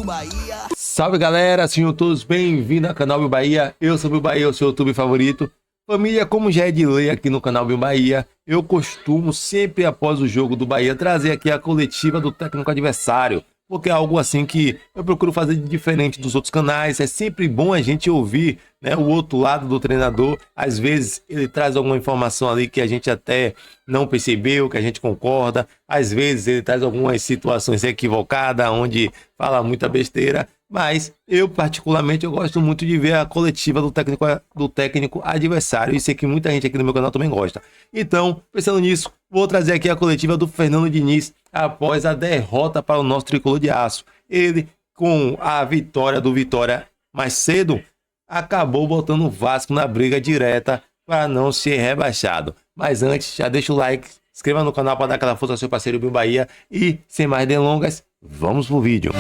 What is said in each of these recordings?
Bahia. Salve galera, sejam todos bem-vindos ao canal Bill Bahia. Eu sou o Bill Bahia, o seu YouTube favorito. Família, como já é de lei aqui no canal Bill Bahia, eu costumo sempre após o jogo do Bahia trazer aqui a coletiva do técnico adversário, porque é algo assim que eu procuro fazer de diferente dos outros canais. É sempre bom a gente ouvir, né, o outro lado do treinador. Às vezes ele traz alguma informação ali que a gente até não percebeu, que a gente concorda. Às vezes ele traz algumas situações equivocadas, onde fala muita besteira. Mas eu particularmente eu gosto muito de ver a coletiva do técnico adversário. E sei que muita gente aqui no meu canal também gosta. Então, pensando nisso, vou trazer aqui a coletiva do Fernando Diniz após a derrota para o nosso tricolor de aço. Ele, com a vitória do Vitória mais cedo, acabou botando o Vasco na briga direta para não ser rebaixado. Mas antes, já deixa o like, se inscreva no canal para dar aquela força ao seu parceiro Bill Bahia. E, sem mais delongas, vamos pro vídeo.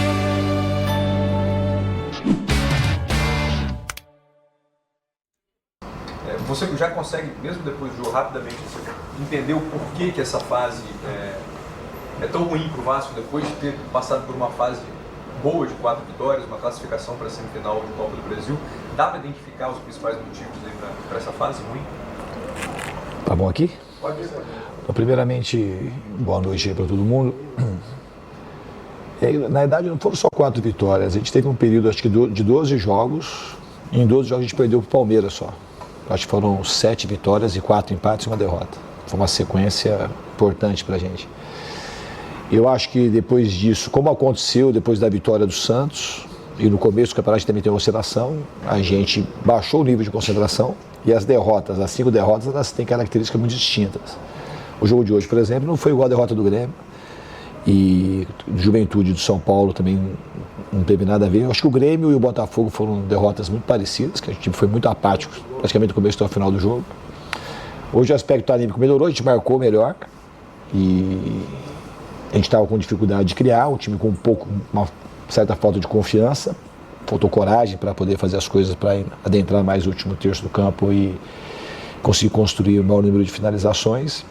Você já consegue, mesmo depois do jogo, rapidamente, entender o porquê que essa fase é tão ruim para o Vasco, depois de ter passado por uma fase boa de 4 vitórias, uma classificação para a semifinal de Copa do Brasil? Dá para identificar os principais motivos para essa fase ruim? Tá bom aqui? Pode ser. Então, primeiramente, boa noite aí para todo mundo. Na verdade, não foram só 4 vitórias. A gente teve um período, acho que de 12 jogos. E em 12 jogos a gente perdeu para o Palmeiras só. Acho que foram 7 vitórias e 4 empates e uma derrota. Foi uma sequência importante para a gente. Eu acho que depois disso, como aconteceu depois da vitória do Santos, e no começo do campeonato também tem uma oscilação, a gente baixou o nível de concentração e as derrotas, as 5 derrotas, elas têm características muito distintas. O jogo de hoje, por exemplo, não foi igual a derrota do Grêmio. E Juventude do São Paulo também não teve nada a ver. Eu acho que o Grêmio e o Botafogo foram derrotas muito parecidas, que a gente foi muito apático, praticamente do começo até o final do jogo. Hoje o aspecto anímico melhorou, a gente marcou melhor e a gente estava com dificuldade de criar, o time com uma certa falta de confiança, faltou coragem para poder fazer as coisas, para adentrar mais o último terço do campo e conseguir construir o maior número de finalizações,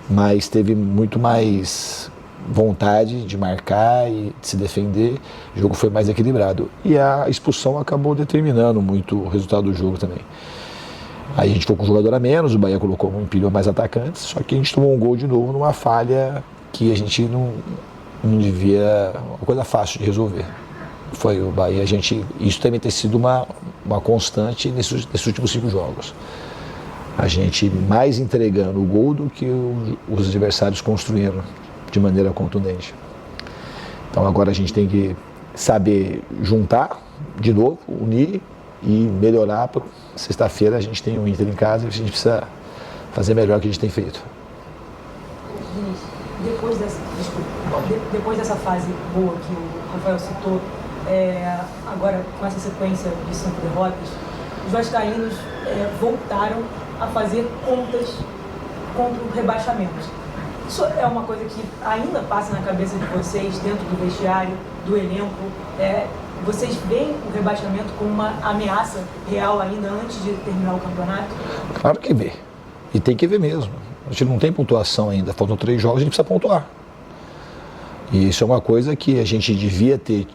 mas teve muito mais vontade de marcar e de se defender. O jogo foi mais equilibrado e a expulsão acabou determinando muito o resultado do jogo também. Aí a gente foi com um jogador a menos, o Bahia colocou um empilhou mais atacantes, só que a gente tomou um gol de novo numa falha que a gente não devia, uma coisa fácil de resolver. Foi o Bahia, isso também tem sido uma constante nesses últimos 5 jogos. A gente mais entregando o gol do que os adversários construíram de maneira contundente. Então agora a gente tem que saber juntar de novo, unir e melhorar. Sexta-feira a gente tem o Inter em casa e a gente precisa fazer melhor o que a gente tem feito. Depois dessa fase boa que o Rafael citou, agora com essa sequência de 5 derrotas, os vascaínos voltaram a fazer contas contra o rebaixamento. Isso é uma coisa que ainda passa na cabeça de vocês, dentro do vestiário, do elenco? Vocês veem o rebaixamento como uma ameaça real ainda antes de terminar o campeonato? Claro que vê. E tem que ver mesmo. A gente não tem pontuação ainda. Faltam 3 jogos, a gente precisa pontuar. E isso é uma coisa que a gente devia ter.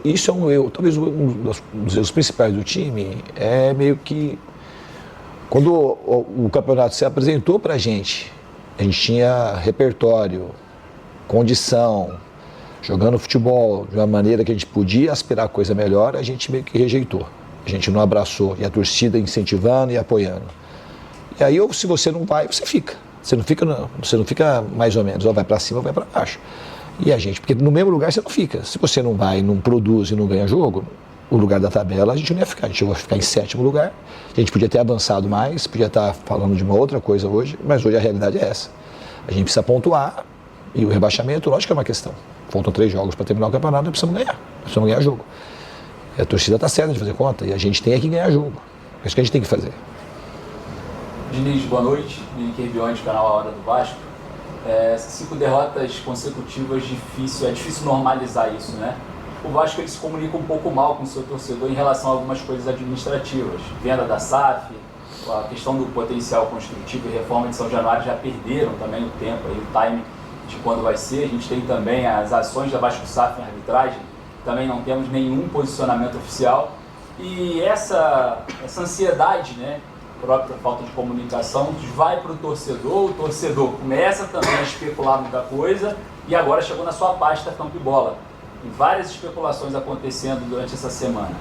Isso é um erro. Talvez um dos erros principais do time é meio que... Quando o campeonato se apresentou pra gente tinha repertório, condição, jogando futebol de uma maneira que a gente podia aspirar a coisa melhor, a gente meio que rejeitou. A gente não abraçou, e a torcida incentivando e apoiando. E aí, se você não vai, você fica. Você não fica mais ou menos, ou vai para cima ou vai para baixo. E a gente, porque no mesmo lugar você não fica. Se você não vai, não produz e não ganha jogo, o lugar da tabela a gente não ia ficar. A gente ia ficar em 7º lugar. A gente podia ter avançado mais, podia estar falando de uma outra coisa hoje, mas hoje a realidade é essa. A gente precisa pontuar e o rebaixamento, lógico que é uma questão. Faltam 3 jogos para terminar o campeonato, nós precisamos ganhar jogo. E a torcida está certa de fazer conta e a gente tem que ganhar jogo. É isso que a gente tem que fazer. Diniz, boa noite. Henrique Herbione, canal A Hora do Vasco. 5 derrotas consecutivas, é difícil normalizar isso, né? O Vasco ele se comunica um pouco mal com o seu torcedor em relação a algumas coisas administrativas. Venda da SAF, a questão do potencial construtivo e reforma de São Januário já perderam também o tempo, aí, o time de quando vai ser. A gente tem também as ações da Vasco SAF em arbitragem, também não temos nenhum posicionamento oficial. E essa ansiedade, né, própria falta de comunicação, vai para o torcedor começa também a especular muita coisa, e agora chegou na sua pasta Campo e Bola. E várias especulações acontecendo durante essa semana.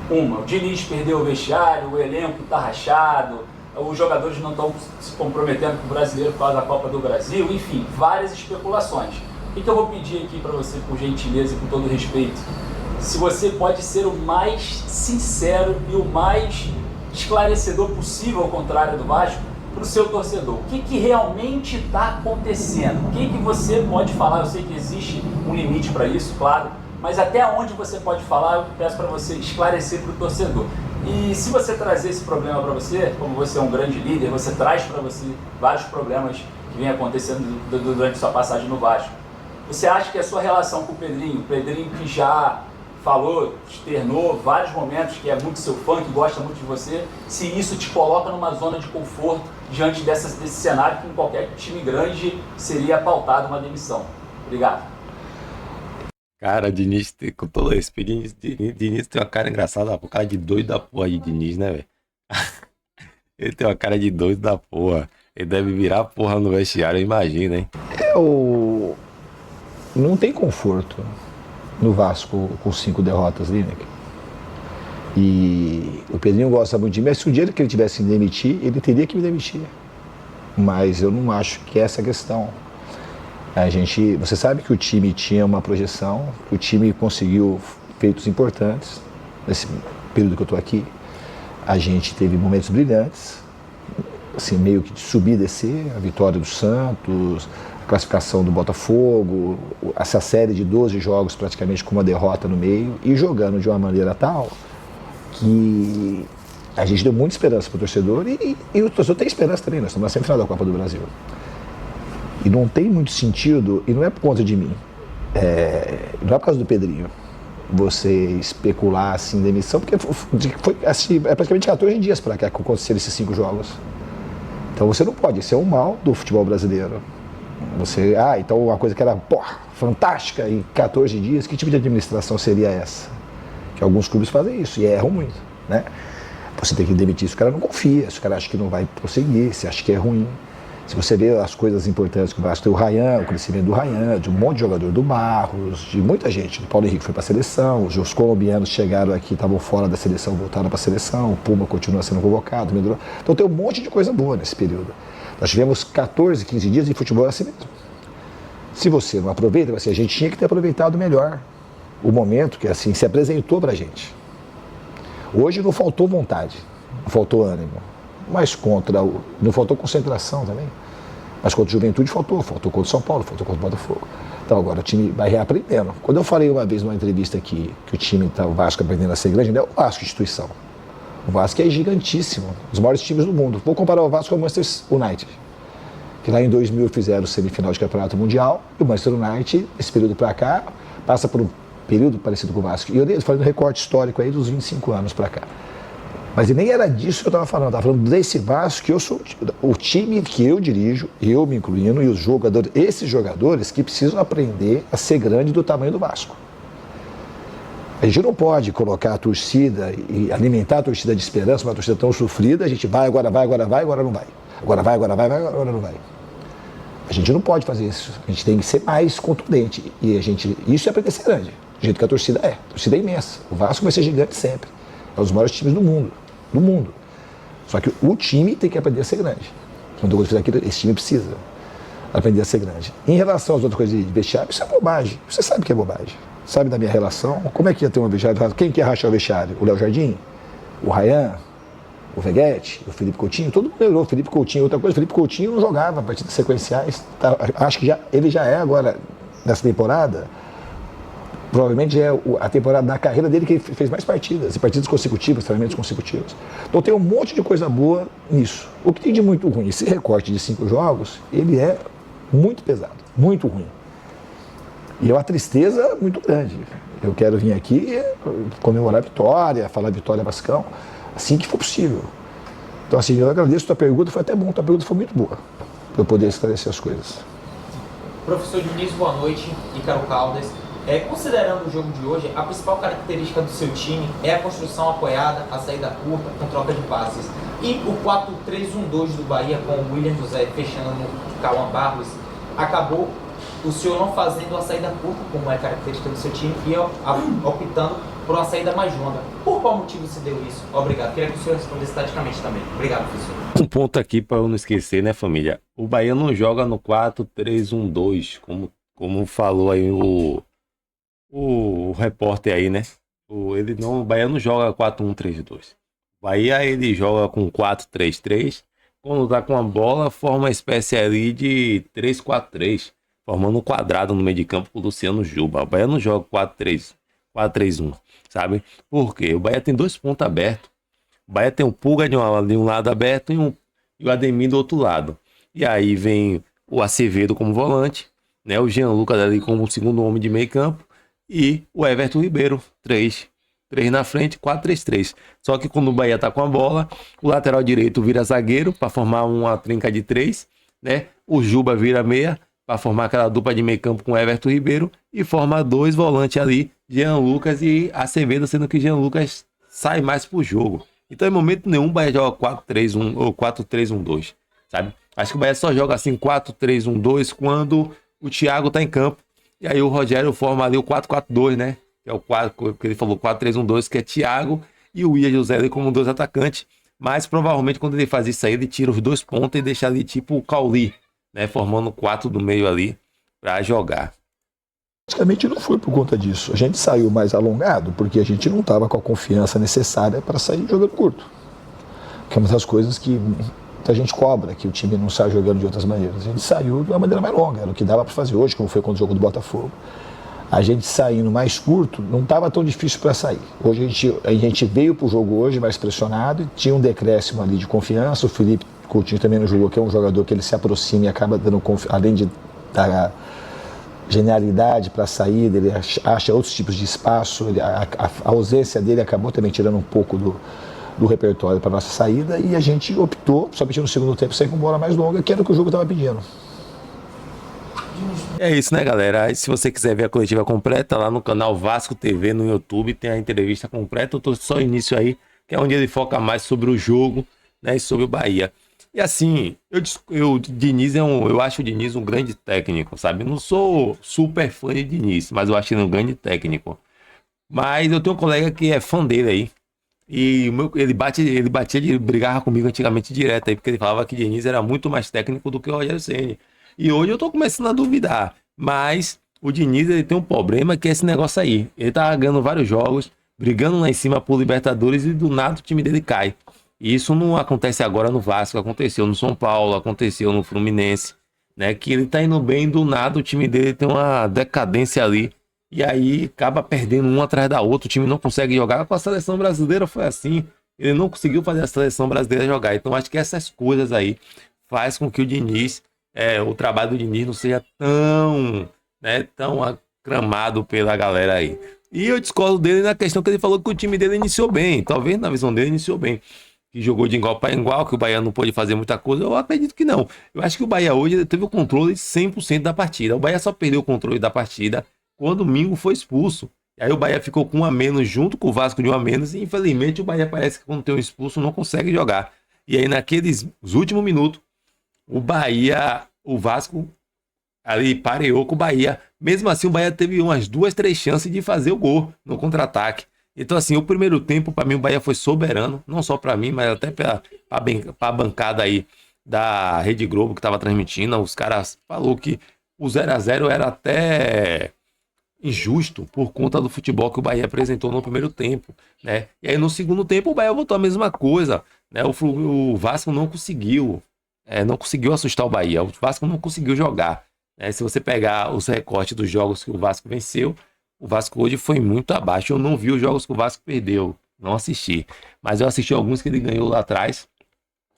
O Diniz perdeu o vestiário, o elenco está rachado, os jogadores não estão se comprometendo com o brasileiro por causa da Copa do Brasil, enfim, várias especulações. O que eu vou pedir aqui para você, por gentileza e com todo respeito, se você pode ser o mais sincero e o mais esclarecedor possível, ao contrário do Vasco, para o seu torcedor. O que realmente está acontecendo? O que você pode falar? Eu sei que existe um limite para isso, claro, mas até onde você pode falar, eu peço para você esclarecer para o torcedor. E se você trazer esse problema para você, como você é um grande líder, você traz para você vários problemas que vêm acontecendo durante sua passagem no Vasco. Você acha que a sua relação com o Pedrinho que já falou, externou vários momentos, que é muito seu fã, que gosta muito de você, se isso te coloca numa zona de conforto diante desse cenário que em qualquer time grande seria pautado uma demissão? Obrigado. Cara, Diniz, com todo respeito, Diniz tem uma cara engraçada, o cara de doido da porra de Diniz, né, velho? Ele tem uma cara de doido da porra. Ele deve virar porra no vestiário, eu imagino, hein? Não tem conforto no Vasco com 5 derrotas, Lineker. E o Pedrinho gosta muito de mim, mas se o dia que ele tivesse que me demitir, ele teria que me demitir. Mas eu não acho que é essa a questão. Você sabe que o time tinha uma projeção, o time conseguiu feitos importantes nesse período que eu estou aqui. A gente teve momentos brilhantes, assim, meio que de subir e descer, a vitória do Santos, a classificação do Botafogo, essa série de 12 jogos praticamente com uma derrota no meio e jogando de uma maneira tal que a gente deu muita esperança para o torcedor e o torcedor tem esperança também, nós estamos na semifinal da Copa do Brasil. E não tem muito sentido, e não é por conta de mim, não é por causa do Pedrinho, você especular assim, demissão, porque foi assim, praticamente 14 dias para cá que aconteceram esses 5 jogos. Então você não pode, esse é o mal do futebol brasileiro. Então uma coisa que era fantástica em 14 dias, que tipo de administração seria essa? Que alguns clubes fazem isso e erram muito, né? Você tem que demitir se o cara não confia, se o cara acha que não vai prosseguir, se acha que é ruim. Se você vê as coisas importantes que o Vasco tem, o Ryan, o crescimento do Ryan, de um monte de jogador do Barros, de muita gente. O Paulo Henrique foi para a seleção, os colombianos chegaram aqui, estavam fora da seleção, voltaram para a seleção, o Puma continua sendo convocado, o Medro... Então tem um monte de coisa boa nesse período. Nós tivemos 14, 15 dias de futebol assim mesmo. Se você não aproveita, a gente tinha que ter aproveitado melhor o momento que assim se apresentou para a gente. Hoje não faltou vontade, não faltou ânimo. Mas não faltou concentração também. Mas contra o Juventude faltou contra o São Paulo, faltou contra o Botafogo. Então agora o time vai reaprendendo. Quando eu falei uma vez numa entrevista aqui que o Vasco aprendendo a ser grande, não é o Vasco instituição. O Vasco é gigantíssimo, os maiores times do mundo. Vou comparar o Vasco com o Manchester United, que lá em 2000 fizeram semifinal de campeonato mundial, e o Manchester United, esse período para cá, passa por um período parecido com o Vasco. E eu falei no recorte histórico aí dos 25 anos para cá. Mas nem era disso que eu estava falando desse Vasco, que eu sou o time que eu dirijo, eu me incluindo, e os jogadores, esses jogadores que precisam aprender a ser grande do tamanho do Vasco. A gente não pode colocar a torcida e alimentar a torcida de esperança, uma torcida tão sofrida, a gente vai, agora não vai. Agora vai, agora não vai. A gente não pode fazer isso, a gente tem que ser mais contundente. E isso é aprender a ser grande, do jeito que a torcida é. A torcida é imensa, o Vasco vai ser gigante sempre. É um dos maiores times do mundo. Só que o time tem que aprender a ser grande. Quando eu fiz aquilo, esse time precisa aprender a ser grande. Em relação às outras coisas de vestiário, isso é bobagem. Você sabe que é bobagem. Sabe da minha relação? Como é que ia ter um vestiário? Quem que ia rachar o vestiário? O Léo Jardim? O Ryan? O Veguete? O Felipe Coutinho? Todo mundo melhorou. O Felipe Coutinho, outra coisa, o Felipe Coutinho não jogava partidas sequenciais. Acho que ele já é agora, nessa temporada. Provavelmente é a temporada da carreira dele que ele fez mais partidas, e partidas consecutivas, treinamentos consecutivos. Então tem um monte de coisa boa nisso. O que tem de muito ruim, esse recorte de 5 jogos, ele é muito pesado, muito ruim. E é uma tristeza muito grande. Eu quero vir aqui comemorar a vitória, falar vitória Vascão, assim que for possível. Então assim, eu agradeço a tua pergunta, foi até bom, a tua pergunta foi muito boa, para eu poder esclarecer as coisas. Professor Diniz, boa noite. Ícaro Caldas. Considerando o jogo de hoje, a principal característica do seu time é a construção apoiada, a saída curta, com troca de passes. E o 4-3-1-2 do Bahia, com o William José fechando no Cauã Barros, acabou o senhor não fazendo a saída curta, como é característica do seu time, e optando por uma saída mais longa. Por qual motivo se deu isso? Obrigado. Queria que o senhor respondesse taticamente também. Obrigado, professor. Um ponto aqui para eu não esquecer, né, família? O Bahia não joga no 4-3-1-2, como falou aí o repórter aí, né? O Bahia não joga 4-1-3-2. O Bahia ele joga com 4-3-3. Quando tá com a bola, forma uma espécie ali de 3-4-3, formando um quadrado no meio de campo com o Luciano Juba. O Bahia não joga 4-3-1, sabe? Por quê? O Bahia tem 2 pontos abertos. O Bahia tem um Pulga de um lado aberto e o Ademir do outro lado. E aí vem o Acevedo como volante, né? O Jean Lucas ali como segundo homem de meio campo e o Everton Ribeiro, 3 na frente, 4-3-3. Só que quando o Bahia tá com a bola, o lateral direito vira zagueiro para formar uma trinca de 3, né? O Juba vira meia para formar aquela dupla de meio campo com o Everton Ribeiro e forma 2 volantes ali, Jean Lucas e Acevedo, sendo que Jean Lucas sai mais pro jogo. Então, em momento nenhum, o Bahia joga 4-3-1 ou 4-3-1-2, sabe? Acho que o Bahia só joga assim 4-3-1-2 quando o Thiago tá em campo. E aí o Rogério forma ali o 4-4-2, né? Que é o 4 que ele falou, 4-3-1-2, que é Thiago e o William José ali como 2 atacantes. Mas provavelmente quando ele faz isso aí, ele tira os 2 pontos e deixa ali tipo o Cauli, né? Formando 4 do meio ali para jogar. Praticamente não foi por conta disso. A gente saiu mais alongado porque a gente não estava com a confiança necessária para sair jogando curto. Que é uma das coisas que a gente cobra, que o time não sai jogando de outras maneiras. A gente saiu de uma maneira mais longa, era o que dava para fazer hoje, como foi contra o jogo do Botafogo. A gente saindo mais curto não estava tão difícil para sair. Hoje a gente veio para o jogo hoje mais pressionado e tinha um decréscimo ali de confiança. O Felipe Coutinho também não jogou, que é um jogador que ele se aproxima e acaba dando confiança, além de dar genialidade para a saída, ele acha outros tipos de espaço, a ausência dele acabou também tirando um pouco do repertório para nossa saída e a gente optou, somente no segundo tempo, sair com bola mais longa, que era o que o jogo estava pedindo. É isso, né, galera? Aí, se você quiser ver a coletiva completa, lá no canal Vasco TV no YouTube, tem a entrevista completa. Eu tô só início aí, que é onde ele foca mais sobre o jogo, né, e sobre o Bahia. E assim, Diniz eu acho o Diniz um grande técnico, sabe? Eu não sou super fã de Diniz, mas eu acho ele um grande técnico. Mas eu tenho um colega que é fã dele aí. E ele batia de brigava comigo antigamente direto aí, porque ele falava que Diniz era muito mais técnico do que o Rogério Ceni. E hoje eu tô começando a duvidar. Mas o Diniz ele tem um problema que é esse negócio aí. Ele tá ganhando vários jogos, brigando lá em cima por Libertadores e do nada o time dele cai. E isso não acontece agora no Vasco, aconteceu no São Paulo, aconteceu no Fluminense, né? Que ele tá indo bem, do nada o time dele tem uma decadência ali. E aí acaba perdendo um atrás da outra, o time não consegue jogar. Com a seleção brasileira foi assim, ele não conseguiu fazer a seleção brasileira jogar. Então acho que essas coisas aí faz com que o Diniz, o trabalho do Diniz não seja tão, né, tão aclamado pela galera aí. E eu discordo dele na questão que ele falou que o time dele iniciou bem, talvez na visão dele iniciou bem. Que jogou de igual para igual, que o Bahia não pôde fazer muita coisa, eu acredito que não. Eu acho que o Bahia hoje teve o controle de 100% da partida. O Bahia só perdeu o controle da partida quando o Mingo foi expulso. E aí o Bahia ficou com um a menos junto com o Vasco de um a menos e infelizmente o Bahia parece que quando tem um expulso não consegue jogar. E aí naqueles últimos minutos, o Vasco ali pareou com o Bahia. Mesmo assim o Bahia teve umas 2, 3 chances de fazer o gol no contra-ataque. Então, assim, o primeiro tempo, para mim, o Bahia foi soberano. Não só para mim, mas até para a bancada aí da Rede Globo que estava transmitindo. Os caras falaram que o 0-0 era até injusto por conta do futebol que o Bahia apresentou no primeiro tempo, né? E aí, no segundo tempo, o Bahia voltou a mesma coisa, né? O Vasco não conseguiu assustar o Bahia. O Vasco não conseguiu jogar, né? Se você pegar os recortes dos jogos que o Vasco venceu, o Vasco hoje foi muito abaixo. Eu não vi os jogos que o Vasco perdeu, não assisti. Mas eu assisti alguns que ele ganhou lá atrás.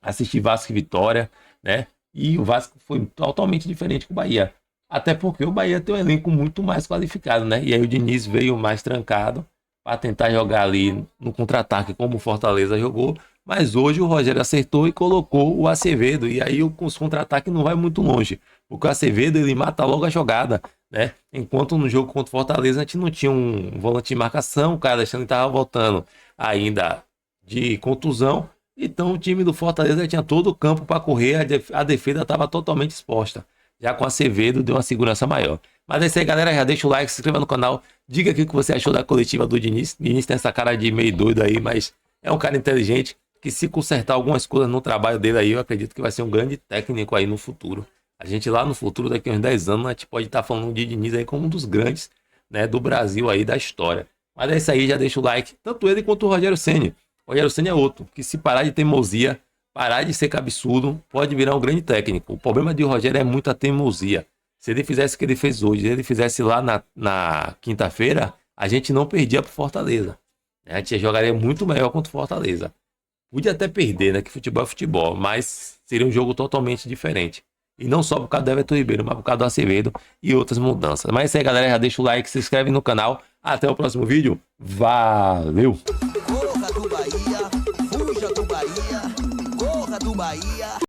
Assisti Vasco e Vitória, né? E o Vasco foi totalmente diferente com o Bahia. Até porque o Bahia tem um elenco muito mais qualificado, né? E aí o Diniz veio mais trancado para tentar jogar ali no contra-ataque como o Fortaleza jogou. Mas hoje o Rogério acertou e colocou o Acevedo. E aí os contra-ataques não vai muito longe. Porque o Acevedo ele mata logo a jogada, né? Enquanto no jogo contra o Fortaleza a gente não tinha um volante de marcação, o Caio Alexandre estava voltando ainda de contusão, então o time do Fortaleza tinha todo o campo para correr, a defesa estava totalmente exposta. Já com Acevedo deu uma segurança maior. Mas é isso aí, galera, já deixa o like, se inscreva no canal, diga aqui o que você achou da coletiva do Diniz. Diniz tem essa cara de meio doido aí, mas é um cara inteligente, que se consertar algumas coisas no trabalho dele aí, eu acredito que vai ser um grande técnico aí no futuro. A gente lá no futuro, daqui a uns 10 anos, a gente pode estar falando de Diniz aí como um dos grandes, né, do Brasil aí, da história. Mas é isso aí, já deixa o like, tanto ele quanto o Rogério Ceni. O Rogério Ceni é outro, que se parar de teimosia, parar de ser cabeçudo, pode virar um grande técnico. O problema de Rogério é muita teimosia. Se ele fizesse o que ele fez hoje, se ele fizesse lá na quinta-feira, a gente não perdia pro Fortaleza. A gente jogaria muito melhor contra o Fortaleza. Podia até perder, né? Que futebol é futebol, mas seria um jogo totalmente diferente. E não só por causa do Everton Ribeiro, mas por causa do Acevedo e outras mudanças. Mas é isso aí, galera. Já deixa o like, se inscreve no canal. Até o próximo vídeo. Valeu! Corra do Bahia, fuja do Bahia, corra do Bahia.